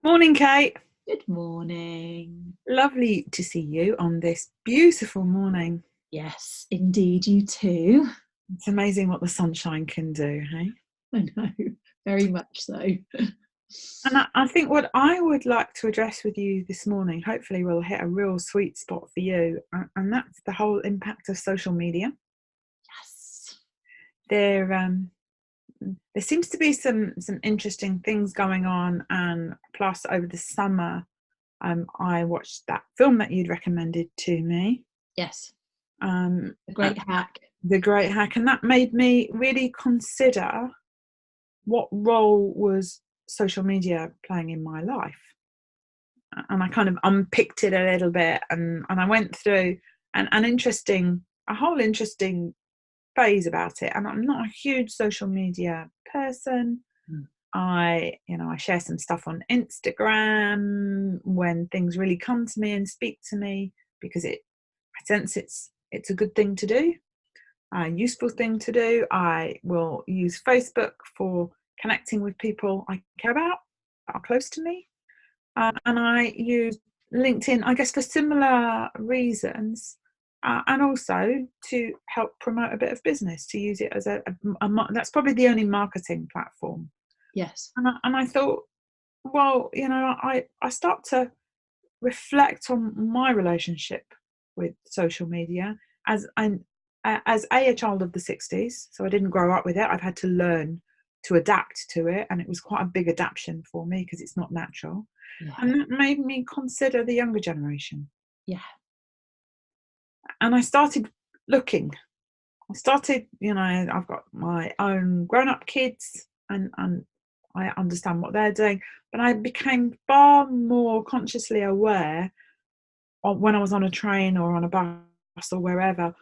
Morning, Kate. Good morning. Lovely to see you on this beautiful morning. Yes, indeed, you too. It's amazing what the sunshine can do, hey? I know, very much so. And I think what I would like to address with you this morning, hopefully we'll hit a real sweet spot for you, and that's the whole impact of social media. Yes. There seems to be some interesting things going on, and plus over the summer, I watched that film that you'd recommended to me. Yes. Um, A great hack. the Great Hack, and that made me really consider what role was social media playing in my life. And I kind of unpicked it a little bit, and I went through a whole interesting phase about it. And I'm not a huge social media person. Mm. I share some stuff on Instagram when things really come to me and speak to me, because I sense it's a good thing to do, a useful thing to do. I will use Facebook for connecting with people I care about, that are close to me. And I use LinkedIn, I guess, for similar reasons, and also to help promote a bit of business, to use it as that's probably the only marketing platform. Yes. And I thought, well, I start to reflect on my relationship with social media as a child of the 60s. So I didn't grow up with it. I've had to learn to adapt to it, and it was quite a big adaptation for me because it's not natural. Yeah. And that made me consider the younger generation. Yeah. And I started looking. I've got my own grown-up kids, and I understand what they're doing, but I became far more consciously aware when I was on a train or on a bus or wherever,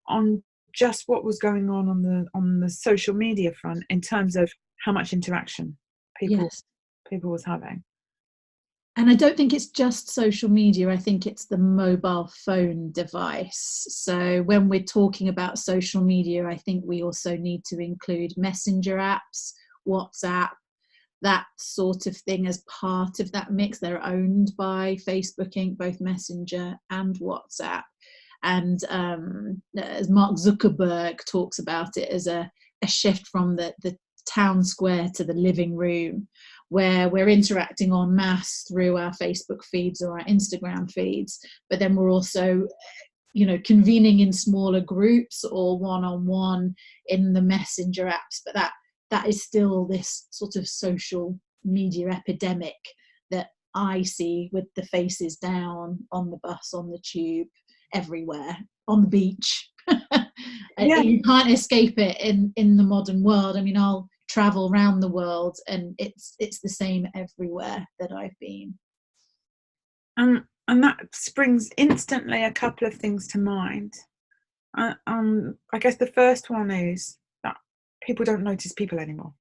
on just what was going on the social media front, in terms of how much interaction people Yes. was having. And I don't think it's just social media. I think it's the mobile phone device. So when we're talking about social media, I think we also need to include messenger apps, WhatsApp, that sort of thing as part of that mix. They're owned by Facebook Inc., both Messenger and WhatsApp. And as Mark Zuckerberg talks about it, as a shift from the town square to the living room, where we're interacting en masse through our Facebook feeds or our Instagram feeds, but then we're also convening in smaller groups or one-on-one in the messenger apps. But that is still this sort of social media epidemic that I see, with the faces down on the bus, on the tube, everywhere, on the beach. Yeah. You can't escape it in the modern world. I mean, I'll travel around the world and it's the same everywhere that I've been. And that springs instantly a couple of things to mind. I guess the first one is that people don't notice people anymore.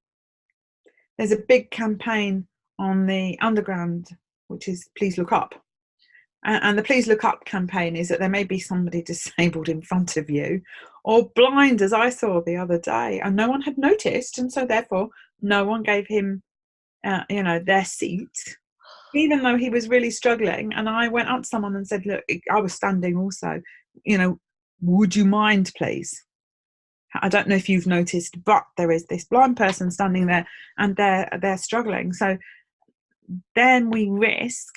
There's a big campaign on the underground, which is Please Look Up. And the Please Look Up campaign is that there may be somebody disabled in front of you, or blind, as I saw the other day, and no one had noticed, and so therefore no one gave him their seat, even though he was really struggling. And I went up to someone and said, look, I was standing also, would you mind, please? I don't know if you've noticed, but there is this blind person standing there, and they're struggling. So then we risk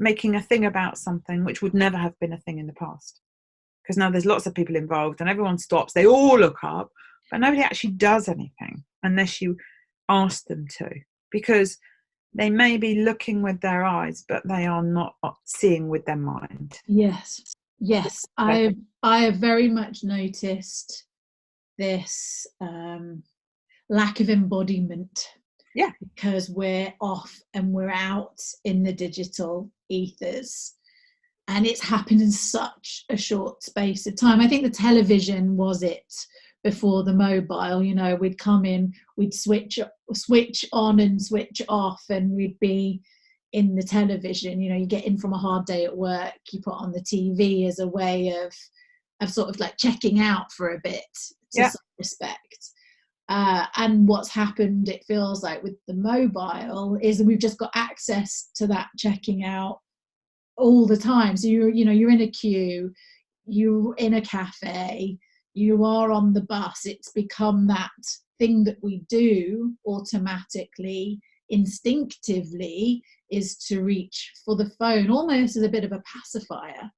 making a thing about something which would never have been a thing in the past, because now there's lots of people involved and everyone stops, they all look up, but nobody actually does anything unless you ask them to, because they may be looking with their eyes, but they are not seeing with their mind. Yes. I have very much noticed this lack of embodiment. Yeah. Because we're off and we're out in the digital ethers, and it's happened in such a short space of time. I think the television was it before the mobile. We'd come in, we'd switch on and switch off, and we'd be in the television. You get in from a hard day at work, you put on the TV as a way of sort of like checking out for a bit, to some respect. And what's happened, it feels like, with the mobile is that we've just got access to that checking out all the time. So you're in a queue, you're in a cafe, you are on the bus. It's become that thing that we do automatically, instinctively, is to reach for the phone almost as a bit of a pacifier.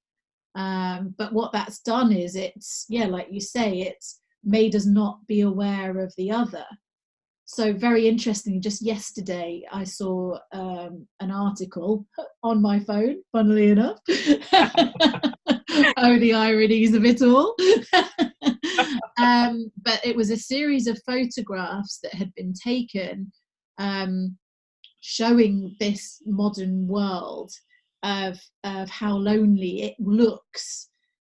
But what that's done is it's, like you say, it's made us not be aware of the other. So very interestingly, just yesterday I saw an article on my phone, funnily enough. Oh, the ironies of it all. But it was a series of photographs that had been taken showing this modern world of how lonely it looks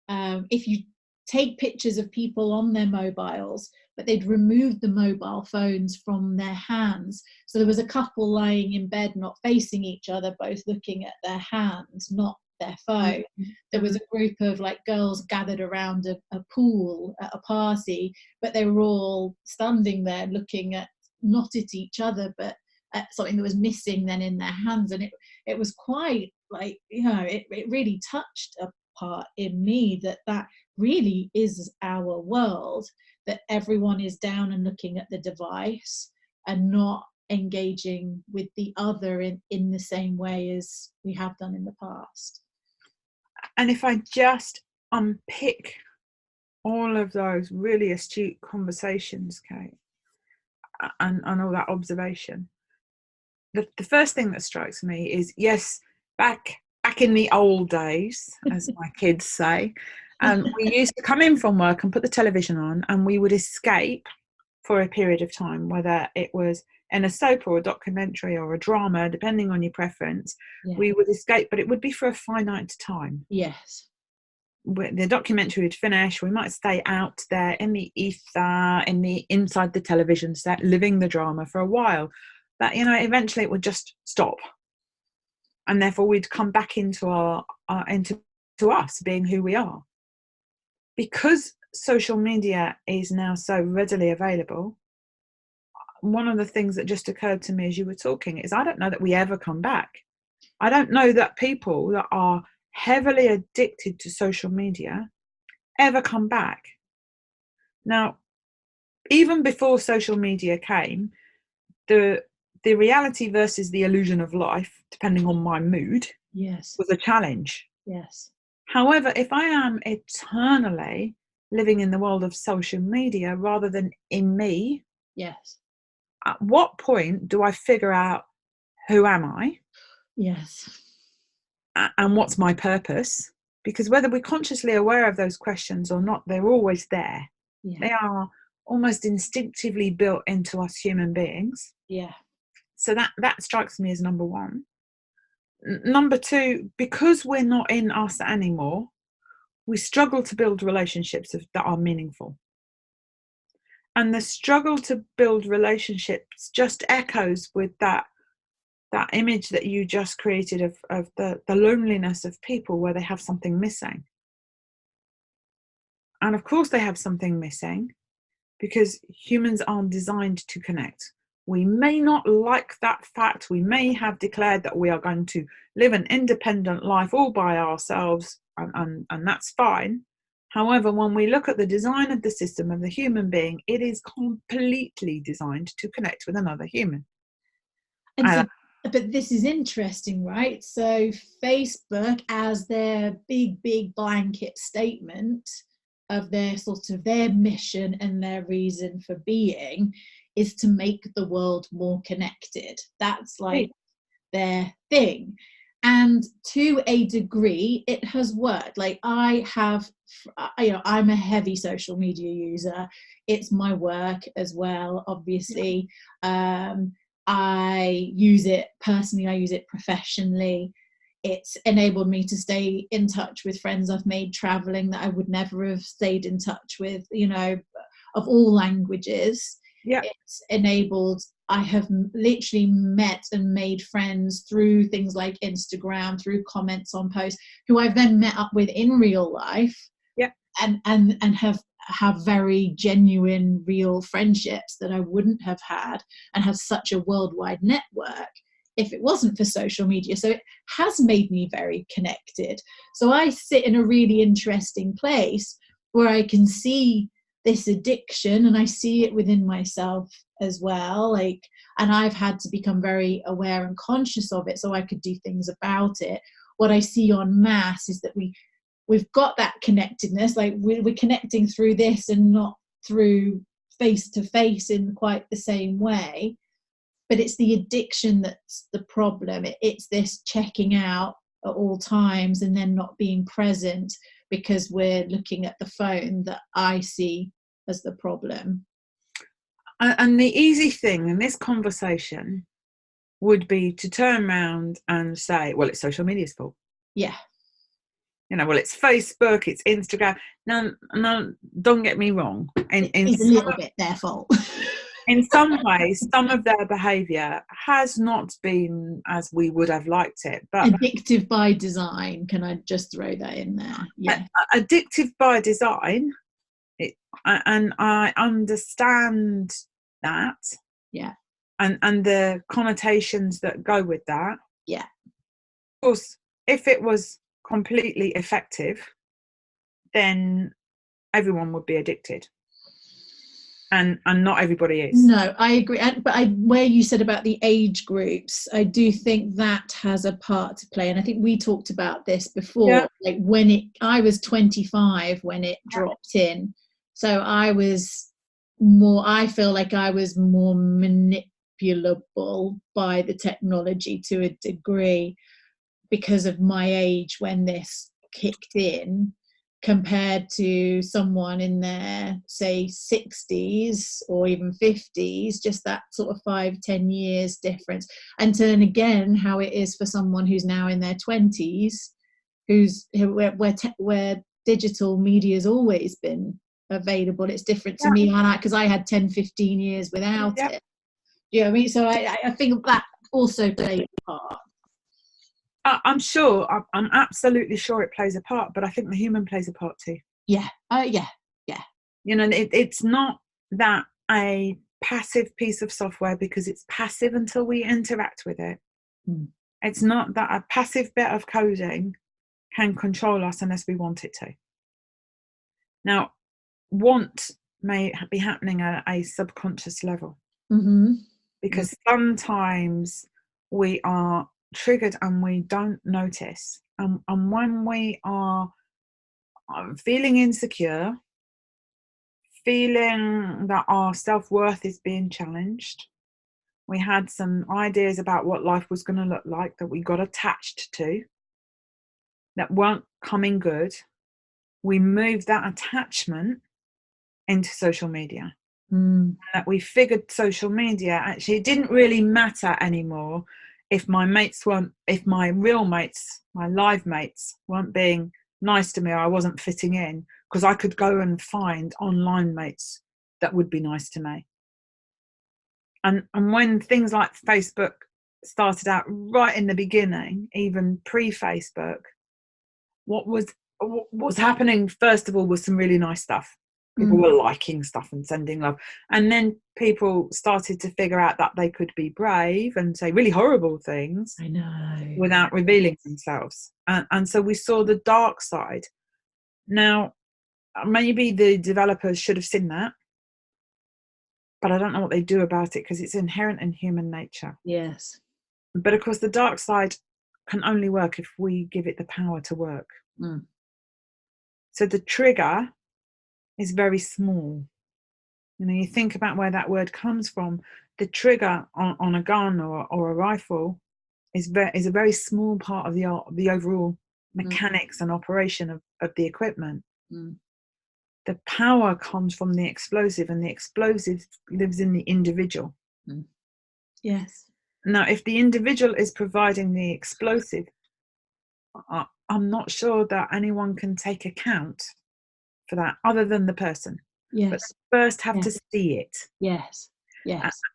if you take pictures of people on their mobiles, but they'd removed the mobile phones from their hands. So there was a couple lying in bed, not facing each other, both looking at their hands, not their phone. There was a group of like girls gathered around a pool at a party, but they were all standing there looking at, not at each other, but at something that was missing then in their hands. And it was quite like, it really touched a part in me that really is our world, that everyone is down and looking at the device and not engaging with the other in the same way as we have done in the past. And if I just unpick all of those really astute conversations, Kate, and all that observation, the first thing that strikes me is, yes, back in the old days, as my kids say, we used to come in from work and put the television on, and we would escape for a period of time, whether it was in a soap or a documentary or a drama, depending on your preference. We would escape, but it would be for a finite time. Yes. The documentary would finish, we might stay out there in the ether, inside the television set, living the drama for a while. But eventually it would just stop, and therefore we'd come back into us being who we are. Because social media is now so readily available, one of the things that just occurred to me as you were talking is, I don't know that we ever come back. I don't know that people that are heavily addicted to social media ever come back. Now, even before social media came, the reality versus the illusion of life, depending on my mood, was a challenge. Yes. However, if I am eternally living in the world of social media rather than in me, yes, at what point do I figure out, who am I? Yes. And what's my purpose? Because whether we're consciously aware of those questions or not, they're always there. Yeah. They are almost instinctively built into us human beings. Yeah. So that strikes me as number one. Number two, because we're not in us anymore, we struggle to build relationships that are meaningful. And the struggle to build relationships just echoes with that image that you just created of the loneliness of people where they have something missing. And of course they have something missing, because humans aren't designed to connect. We may not like that fact. We may have declared that we are going to live an independent life all by ourselves, and that's fine. However, when we look at the design of the system of the human being, it is completely designed to connect with another human. But this is interesting, right? So Facebook, as their big blanket statement of their mission and their reason for being, is to make the world more connected. That's like their thing. And to a degree, it has worked. Like I'm a heavy social media user. It's my work as well, obviously. I use it personally, I use it professionally. It's enabled me to stay in touch with friends I've made traveling that I would never have stayed in touch with, of all languages. Yeah. It's enabled, I have literally met and made friends through things like Instagram, through comments on posts, who I've then met up with in real life. Yeah. And have have very genuine, real friendships that I wouldn't have had, and have such a worldwide network if it wasn't for social media. So it has made me very connected. So I sit in a really interesting place where I can see this addiction, and I see it within myself as well, like, and I've had to become very aware and conscious of it so I could do things about it. What I see en masse is that we've got that connectedness, like we're connecting through this and not through face to face in quite the same way, but it's the addiction that's the problem. It's this checking out at all times and then not being present because we're looking at the phone that I see as the problem. And the easy thing in this conversation would be to turn around and say, well, it's social media's fault. Yeah. You know, well, it's Facebook, it's Instagram. No, don't get me wrong. It's a little bit their fault. In some ways, some of their behaviour has not been as we would have liked it. But addictive by design, can I just throw that in there? Yeah. Addictive by design, and I understand that. Yeah. And the connotations that go with that. Yeah. Of course, if it was completely effective, then everyone would be addicted. And not everybody is. No, I agree. But where you said about the age groups, I do think that has a part to play. And I think we talked about this before. Yeah. Like I was 25 when it dropped in. So I feel like I was more manipulable by the technology to a degree because of my age when this kicked in, compared to someone in their, say, 60s or even 50s, just that sort of 5-10 years difference. And then again, how it is for someone who's now in their 20s, where digital media has always been available. It's different to me, because I had 10-15 years without it. You know what I mean? So I think that also played a part. I'm sure, I'm absolutely sure it plays a part, but I think the human plays a part too. Yeah. Yeah. You know, it's not that a passive piece of software because it's passive until we interact with it. It's not that a passive bit of coding can control us unless we want it to. Now, want may be happening at a subconscious level. Because sometimes we are triggered and we don't notice, and when we are feeling insecure, feeling that our self-worth is being challenged, we had some ideas about what life was going to look like that we got attached to that weren't coming good, we moved that attachment into social media. That we figured social media, actually it didn't really matter anymore if my real mates, my live mates, weren't being nice to me or I wasn't fitting in, because I could go and find online mates that would be nice to me. And when things like Facebook started out right in the beginning, even pre-Facebook, what was happening first of all was some really nice stuff. People were liking stuff and sending love. And then people started to figure out that they could be brave and say really horrible things, I know, without revealing themselves. And so we saw the dark side. Now, maybe the developers should have seen that, but I don't know what they do about it because it's inherent in human nature. Yes. But of course, the dark side can only work if we give it the power to work. So the trigger is very small. You know, you think about where that word comes from. The trigger on a gun or a rifle is a very small part of the overall mechanics and operation of the equipment. The power comes from the explosive, and the explosive lives in the individual. Yes. Now, if the individual is providing the explosive, I'm not sure that anyone can take account for that other than the person. Yes. But first have to see it. Yes.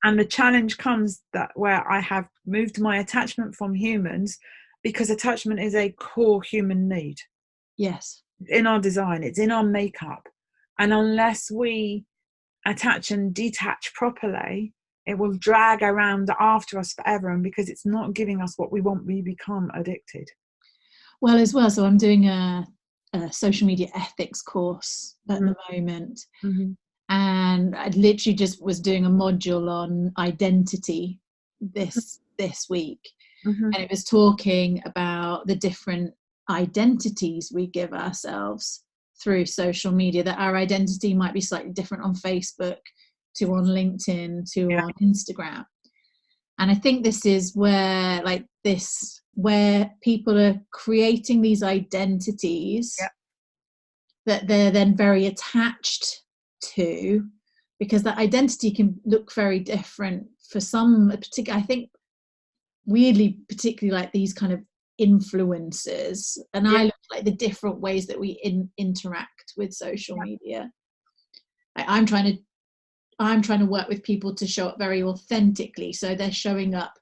And the challenge comes that where I have moved my attachment from humans, because attachment is a core human need. Yes. It's in our design, it's in our makeup. And unless we attach and detach properly, it will drag around after us forever. And because it's not giving us what we want, we become addicted. Well, as well, so I'm doing a social media ethics course at the moment. And I literally just was doing a module on identity this week. And it was talking about the different identities we give ourselves through social media, that our identity might be slightly different on Facebook to on LinkedIn to on Instagram. And I think this is where where people are creating these identities that they're then very attached to, because that identity can look very different for some particular, I think weirdly, particularly like these kind of influencers, and I look like the different ways that we interact with social media. I'm trying to work with people to show up very authentically, so they're showing up,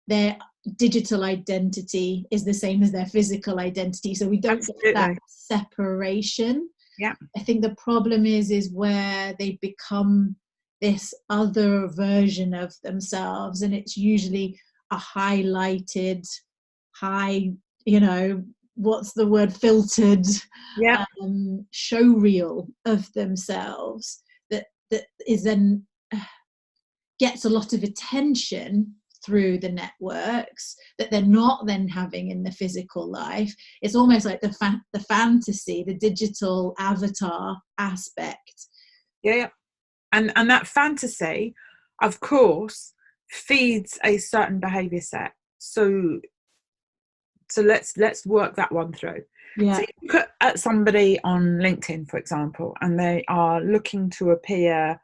their digital identity is the same as their physical identity, so we don't get that separation. I think the problem is where they become this other version of themselves, and it's usually a highlighted, what's the word, filtered show reel of themselves that is then gets a lot of attention through the networks that they're not then having in the physical life. It's almost like the fantasy, the digital avatar aspect. And that fantasy, of course, feeds a certain behavior set. So let's work that one through. So you look at somebody on LinkedIn, for example, and they are looking to appear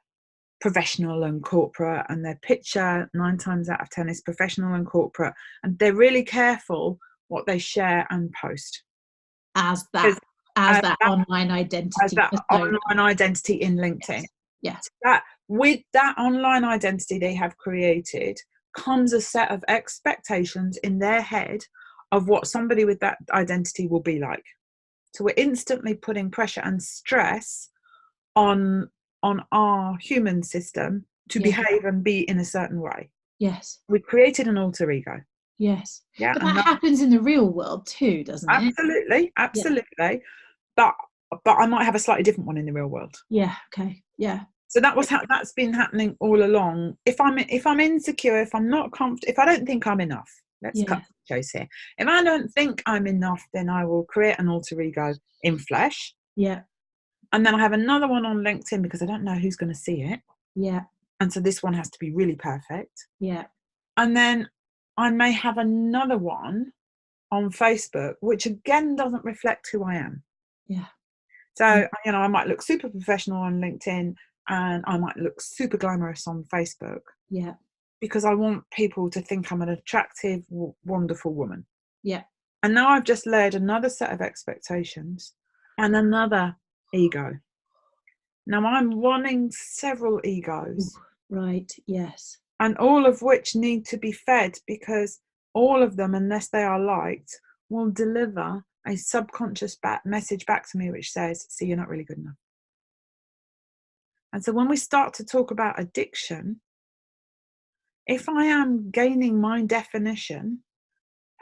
professional and corporate, and their picture 9 times out of 10 is professional and corporate, and they're really careful what they share and post as that online identity, as that online identity in LinkedIn. That with that online identity they have created comes a set of expectations in their head of what somebody with that identity will be like. So we're instantly putting pressure and stress on our human system to behave and be in a certain way. We created an alter ego. But that happens in the real world too, doesn't it? Absolutely. But I might have a slightly different one in the real world. So that's been happening all along. If I'm insecure, if I'm not comfortable, if I don't think I'm enough, let's cut the chase here. If I don't think I'm enough, then I will create an alter ego in flesh. And then I have another one on LinkedIn because I don't know who's going to see it. And so this one has to be really perfect. And then I may have another one on Facebook, which again doesn't reflect who I am. So, I might look super professional on LinkedIn and I might look super glamorous on Facebook. Because I want people to think I'm an attractive, wonderful woman. And now I've just layered another set of expectations and another ego. Now I'm running several egos. And all of which need to be fed, because all of them, unless they are liked, will deliver a subconscious message back to me which says, see, you're not really good enough. And so when we start to talk about addiction, if I am gaining my definition,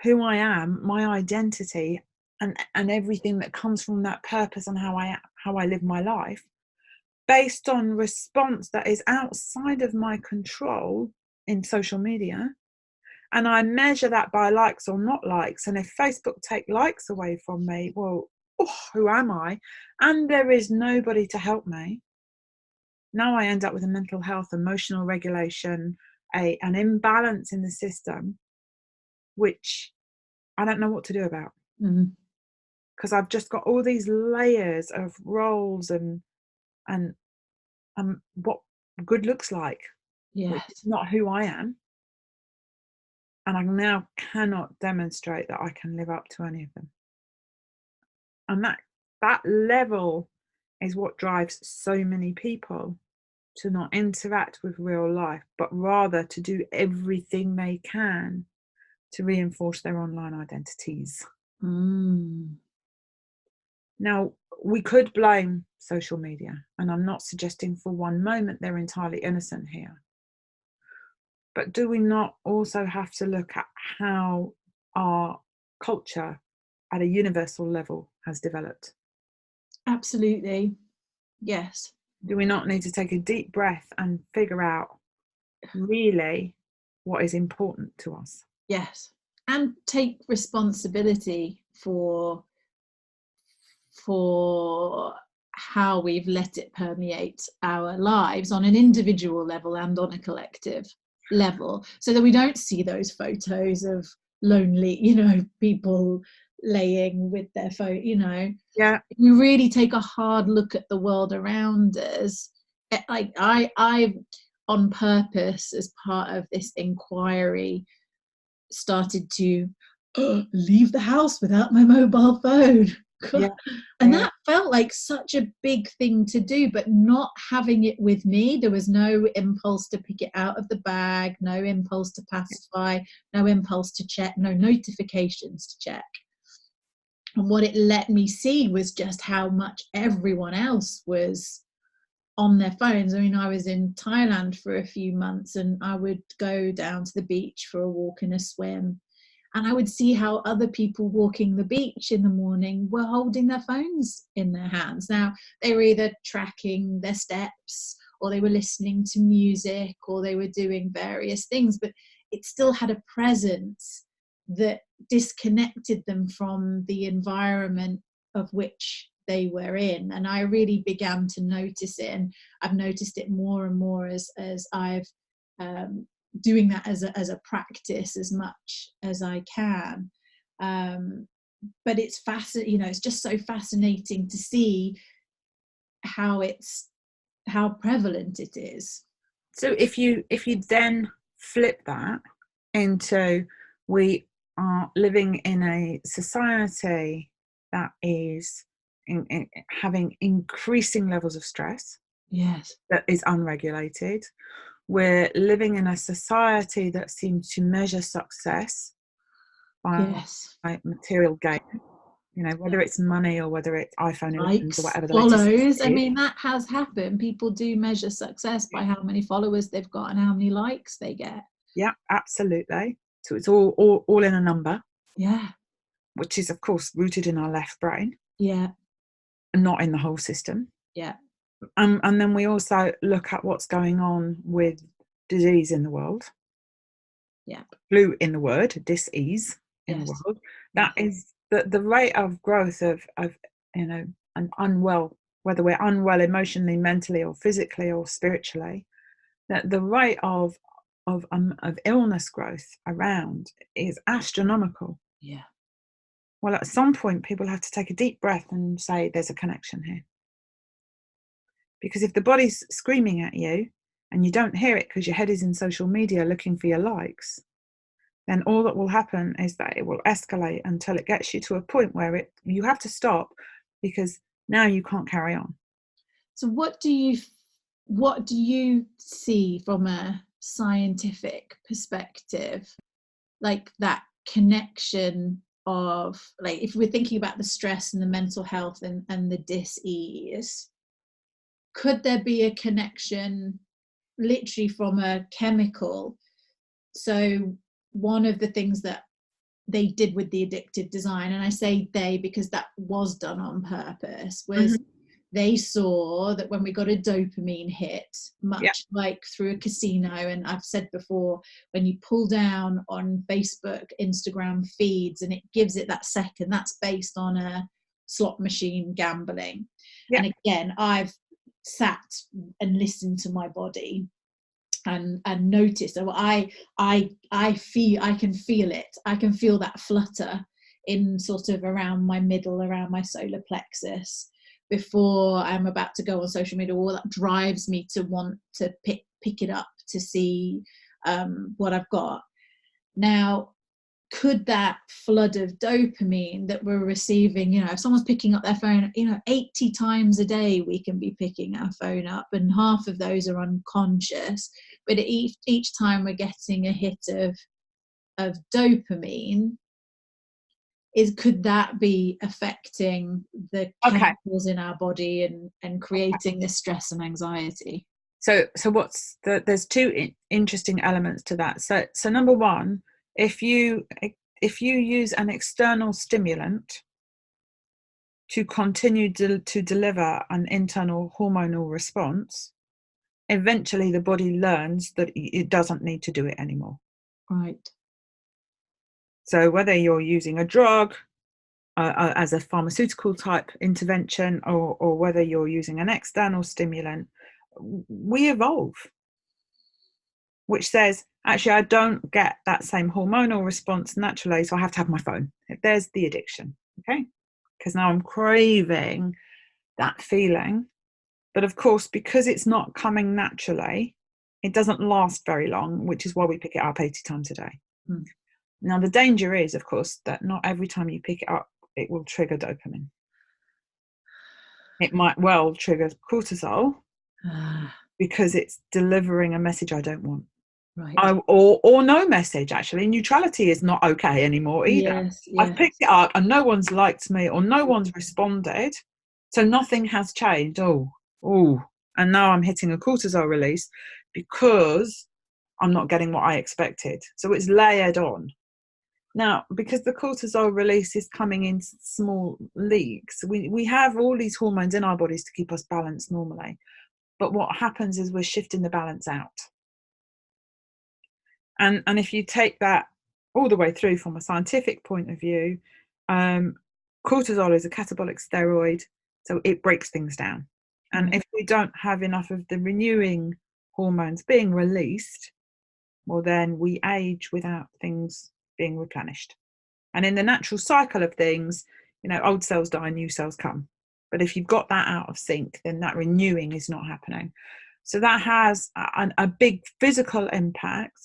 who I am, my identity, and everything that comes from that purpose and how I live my life, based on response that is outside of my control in social media, and I measure that by likes or not likes, and if Facebook take likes away from me, well, who am I? And there is nobody to help me. Now I end up with a mental health, emotional regulation, an imbalance in the system, which I don't know what to do about. Because I've just got all these layers of roles and what good looks like, which is not who I am. And I now cannot demonstrate that I can live up to any of them. And that level is what drives so many people to not interact with real life, but rather to do everything they can to reinforce their online identities. Now, we could blame social media, and I'm not suggesting for one moment they're entirely innocent here. But do we not also have to look at how our culture at a universal level has developed? Absolutely. Yes. Do we not need to take a deep breath and figure out really what is important to us? Yes. And take responsibility for how we've let it permeate our lives on an individual level and on a collective level, so that we don't see those photos of lonely, people laying with their phone, Yeah. we really take a hard look at the world around us. Like I on purpose, as part of this inquiry, started to leave the house without my mobile phone. Yeah. And that felt like such a big thing to do, but not having it with me. There was no impulse to pick it out of the bag, no impulse to pacify, no impulse to check, no notifications to check. And what it let me see was just how much everyone else was on their phones. I mean, I was in Thailand for a few months, and I would go down to the beach for a walk and a swim, and I would see how other people walking the beach in the morning were holding their phones in their hands. Now, they were either tracking their steps, or they were listening to music, or they were doing various things, but it still had a presence that disconnected them from the environment of which they were in. And I really began to notice it, and I've noticed it more and more as I've doing that as a practice as much as I can. But it's fascinating, it's just so fascinating to see how prevalent it is. So if you then flip that into, we are living in a society that is having increasing levels of stress. Yes. That is unregulated. We're living in a society that seems to measure success by material gain, whether it's money or whether it's iPhone 11s or whatever the latest follows. is. I mean, that has happened. People do measure success by how many followers they've got and how many likes they get. Yeah, absolutely. So it's all in a number. Yeah. Which is, of course, rooted in our left brain. Yeah. And not in the whole system. Yeah. And then we also look at what's going on with disease in the world. Yeah. Flu in the word, dis-ease in the world. That is the rate of growth of an unwell, whether we're unwell emotionally, mentally, or physically, or spiritually, that the rate of illness growth around is astronomical. Yeah. Well, at some point, people have to take a deep breath and say, there's a connection here. Because if the body's screaming at you and you don't hear it because your head is in social media looking for your likes, then all that will happen is that it will escalate until it gets you to a point where you have to stop, because now you can't carry on. So what do you see from a scientific perspective, like that connection of, like, if we're thinking about the stress and the mental health and the dis-ease, could there be a connection literally from a chemical? So one of the things that they did with the addictive design, and I say they because that was done on purpose, was they saw that when we got a dopamine hit, much like through a casino, and I've said before, when you pull down on Facebook, Instagram feeds, and it gives it that second, that's based on a slot machine gambling. And again, I've sat and listened to my body and notice. So I can feel it. I can feel that flutter in sort of around my middle, around my solar plexus, before I'm about to go on social media. All that drives me to want to pick it up to see what I've got. Now, could that flood of dopamine that we're receiving, if someone's picking up their phone, 80 times a day we can be picking our phone up, and half of those are unconscious, but each time we're getting a hit of dopamine, could that be affecting the Okay. chemicals in our body and creating this stress and anxiety? So there's two interesting elements to that. So number one, if you use an external stimulant to continue to deliver an internal hormonal response, eventually the body learns that it doesn't need to do it anymore. Right. So whether you're using a drug as a pharmaceutical type intervention, or whether you're using an external stimulant, we evolve, which says, actually, I don't get that same hormonal response naturally, so I have to have my phone. There's the addiction, okay? Because now I'm craving that feeling. But of course, because it's not coming naturally, it doesn't last very long, which is why we pick it up 80 times a day. Mm. Now, the danger is, of course, that not every time you pick it up, it will trigger dopamine. It might well trigger cortisol because it's delivering a message I don't want. Right. Or no message, actually. Neutrality is not okay anymore either. Yes, yes. I've picked it up and no one's liked me or no one's responded, so nothing has changed. And now I'm hitting a cortisol release because I'm not getting what I expected. So it's layered on. Now, because the cortisol release is coming in small leaks, we have all these hormones in our bodies to keep us balanced normally. But what happens is we're shifting the balance out. And if you take that all the way through from a scientific point of view, cortisol is a catabolic steroid, so it breaks things down. And if we don't have enough of the renewing hormones being released, well, then we age without things being replenished. And in the natural cycle of things, old cells die, new cells come. But if you've got that out of sync, then that renewing is not happening. So that has a big physical impact.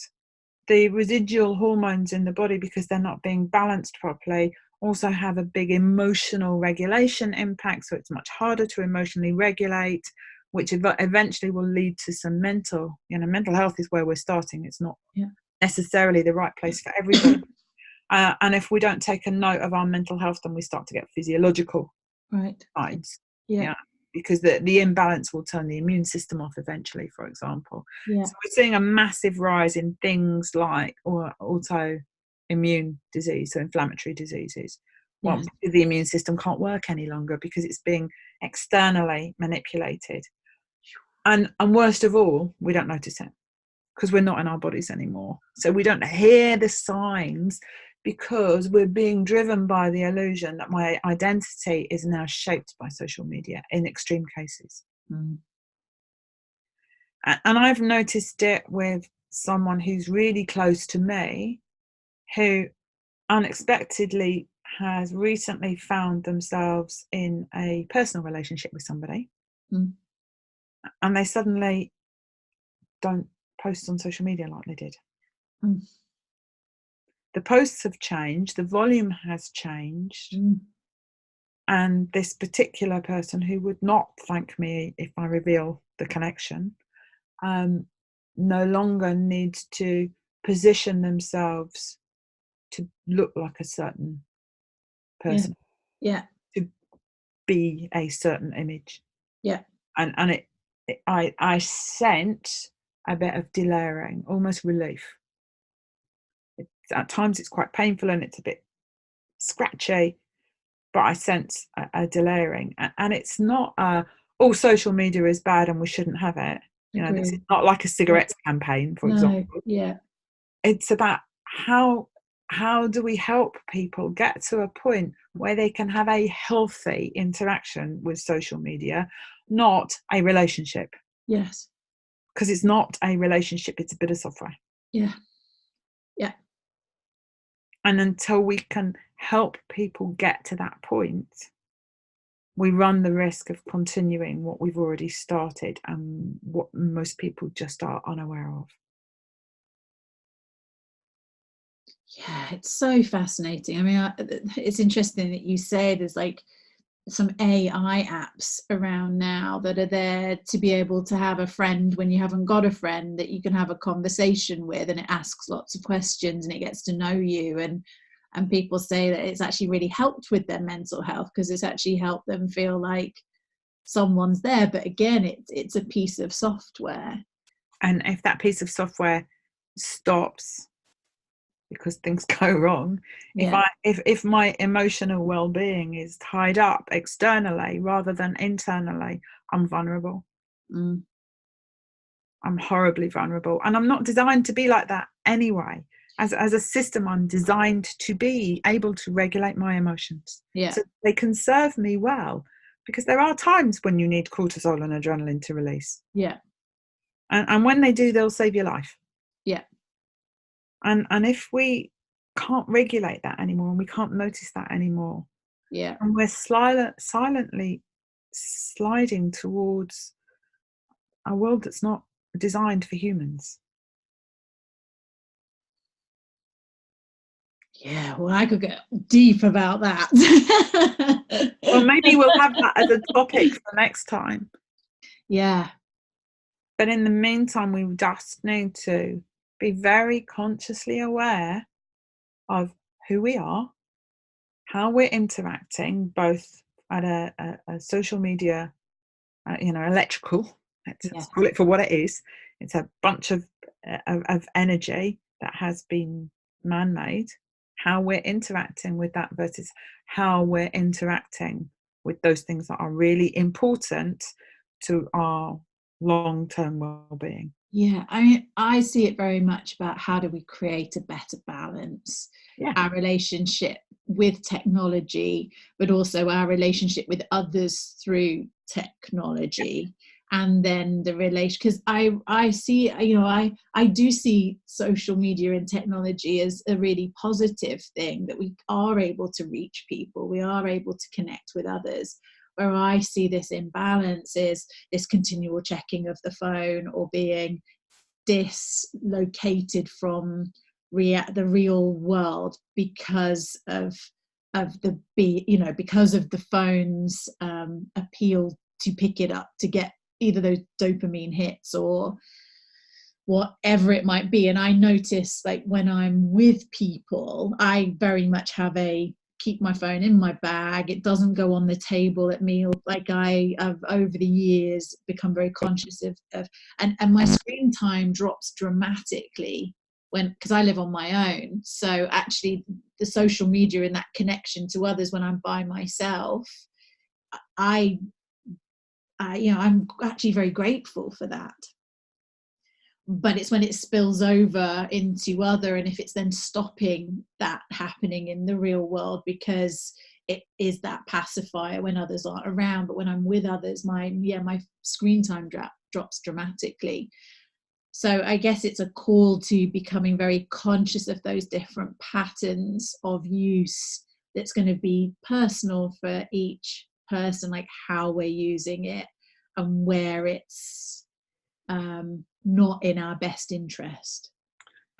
The residual hormones in the body, because they're not being balanced properly, also have a big emotional regulation impact. So it's much harder to emotionally regulate, which eventually will lead to some mental health is where we're starting. It's not necessarily the right place for everybody. And if we don't take a note of our mental health, then we start to get physiological signs. Yeah. Because the imbalance will turn the immune system off eventually, for example. Yeah. So we're seeing a massive rise in things like autoimmune disease, so inflammatory diseases. Well, because the immune system can't work any longer because it's being externally manipulated. And worst of all, we don't notice it because we're not in our bodies anymore. So we don't hear the signs because we're being driven by the illusion that my identity is now shaped by social media in extreme cases. And I've noticed it with someone who's really close to me, who unexpectedly has recently found themselves in a personal relationship with somebody, and they suddenly don't post on social media like they did. The posts have changed, the volume has changed, and this particular person, who would not thank me if I reveal the connection, no longer needs to position themselves to look like a certain person, to be a certain image. And I sense a bit of delayering, almost relief. At times it's quite painful and it's a bit scratchy, but I sense a delayering. And it's not social media is bad and we shouldn't have it. This is not like a cigarettes campaign, for example. It's about how do we help people get to a point where they can have a healthy interaction with social media, not a relationship. Because it's not a relationship, it's a bit of software. And until we can help people get to that point, we run the risk of continuing what we've already started and what most people just are unaware of. Yeah, it's so fascinating. I mean, it's interesting that you say there's like some AI apps around now that are there to be able to have a friend when you haven't got a friend that you can have a conversation with, and it asks lots of questions and it gets to know you. And And people say that it's actually really helped with their mental health because it's actually helped them feel like someone's there. But again, it's a piece of software. And if that piece of software stops because things go wrong, Yeah. if my emotional well-being is tied up externally rather than internally, I'm vulnerable. Mm. I'm horribly vulnerable, and I'm not designed to be like that anyway. As a system, I'm designed to be able to regulate my emotions, Yeah. so they can serve me well, because there are times when you need cortisol and adrenaline to release. Yeah. And when they do, they'll save your life. Yeah. And if we can't regulate that anymore, and we can't notice that anymore, Yeah. and we're silently sliding towards a world that's not designed for humans. Yeah, well, I could get deep about that. Well, maybe we'll have that as a topic for next time. Yeah. But in the meantime, we just need to be very consciously aware of who we are, how we're interacting, both at a social media, electrical. Let's call it for what it is. It's a bunch of energy that has been man-made. How we're interacting with that versus how we're interacting with those things that are really important to our long-term well-being. Yeah, I mean, I see it very much about how do we create a better balance, our relationship with technology, but also our relationship with others through technology. And then the relation, because I see, I do see social media and technology as a really positive thing, that we are able to reach people, we are able to connect with others. Where I see this imbalance is this continual checking of the phone, or being dislocated from the real world because of because of the phone's appeal to pick it up, to get either those dopamine hits or whatever it might be. And I notice, like, when I'm with people, I very much have a keep my phone in my bag. It doesn't go on the table at meals. Like, I have over the years become very conscious of and my screen time drops dramatically because I live on my own. So actually the social media and that connection to others when I'm by myself, I'm actually very grateful for that. But it's when it spills over into other, and if it's then stopping that happening in the real world, because it is that pacifier when others aren't around. But when I'm with others, my screen time drops dramatically. So I guess it's a call to becoming very conscious of those different patterns of use that's going to be personal for each person, like how we're using it and where it's not in our best interest.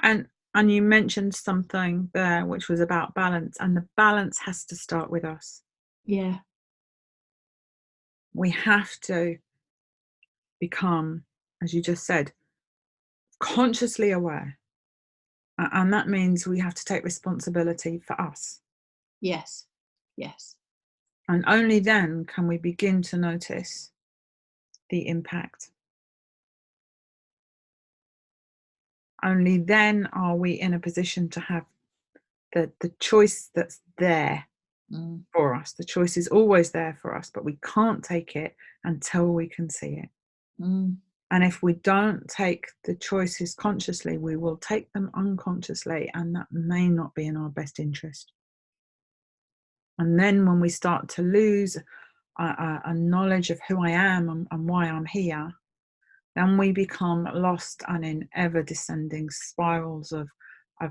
And you mentioned something there which was about balance, and the balance has to start with us. Yeah. We have to become, as you just said, consciously aware. And that means we have to take responsibility for us. Yes. Yes. And only then can we begin to notice the impact. Only then are we in a position to have the choice that's there for us. The choice is always there for us, but we can't take it until we can see it. And if we don't take the choices consciously, we will take them unconsciously, and that may not be in our best interest. And then when we start to lose a knowledge of who I am and why I'm here, then we become lost and in ever descending spirals of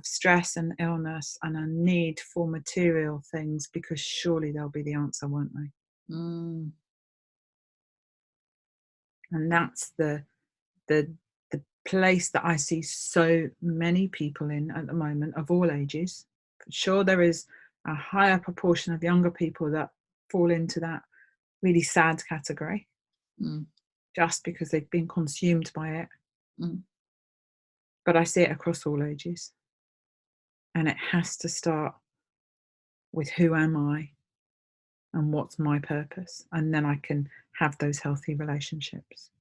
stress and illness and a need for material things, because surely they'll be the answer, won't they? And that's the place that I see so many people in at the moment, of all ages. For sure, there is a higher proportion of younger people that fall into that really sad category, just because they've been consumed by it. But I see it across all ages, and it has to start with who am I and what's my purpose, and then I can have those healthy relationships.